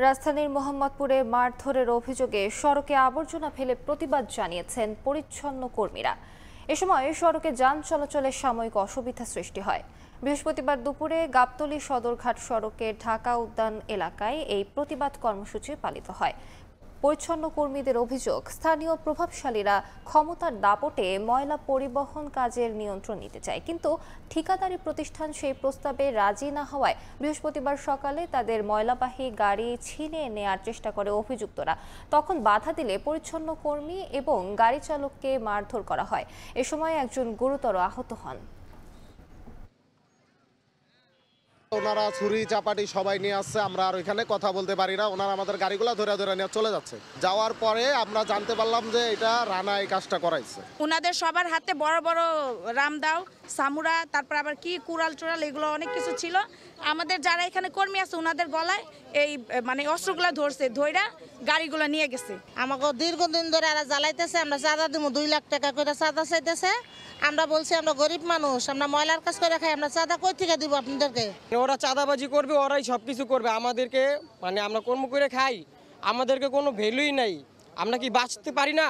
রাজধানীর মোহাম্মদপুরে মারধরের অভিযোগে সড়কে আবর্জনা ফেলে প্রতিবাদ জানিয়েছেন পরিচ্ছন্ন কর্মীরা। এ সময় সড়কে যান চলাচলে সাময়িক অসুবিধা সৃষ্টি হয়। বৃহস্পতিবার দুপুরে গাবতলী সদরঘাট সড়কের ঢাকা উদ্যান এলাকায় এই প্রতিবাদ কর্মসূচি পালিত হয়। পরিচ্ছন্ন কর্মীদের অভিযোগ, স্থানীয় প্রভাবশালীরা ক্ষমতার দাপটে ময়লা পরিবহন কাজের নিয়ন্ত্রণ নিতে চায়, কিন্তু ঠিকাদারি প্রতিষ্ঠান সেই প্রস্তাবে রাজি না হওয়ায় বৃহস্পতিবার সকালে তাদের ময়লাবাহী গাড়ি ছিনিয়ে নেয়ার চেষ্টা করে অভিযুক্তরা। তখন বাধা দিলে পরিচ্ছন্ন কর্মী এবং গাড়ি চালককে মারধর করা হয়। এ সময় একজন গুরুতর আহত হন। ওনারা ছুরি চাপাটি সবাই নিয়ে আসছে, আমরা আর ওইখানে কথা বলতে পারি না। ওনারা আমাদের গাড়িগুলো ধরে ধরে নিয়ে চলে যাচ্ছে। যাওয়ার পরে আমরা জানতে পারলাম যে এটা রানা এই কাজটা করাইছে। ওনাদের সবার হাতে বড় বড় রামদাও, সামুরা, তারপর আবার কি কুড়াল টুড়াল এগুলো অনেক কিছু ছিল। আমাদের যারা এখানে কর্মী আছে ওনাদের গলায় এই অস্ত্রগুলো ধরছে, ধইরা গাড়িগুলো নিয়ে গেছে। আমাকে দীর্ঘদিন ধরে এরা জ্বালাইতেছে, আমরা চাঁদা দিব 2 লাখ টাকা করে চাঁদা চাইতেছে। আমরা বলছি আমরা গরিব মানুষ, আমরা ময়লার কাজ করে খাই, আমরা চাঁদা কই থেকে দিব আপনাদেরকে? ওরা চাঁদাবাজি করবে, ওরাই সবকিছু করবে আমাদেরকে, আমরা কর্ম করে খাই, আমাদেরকে কোনো ভ্যালুই নাই। আমরা কি বাঁচতে পারি না?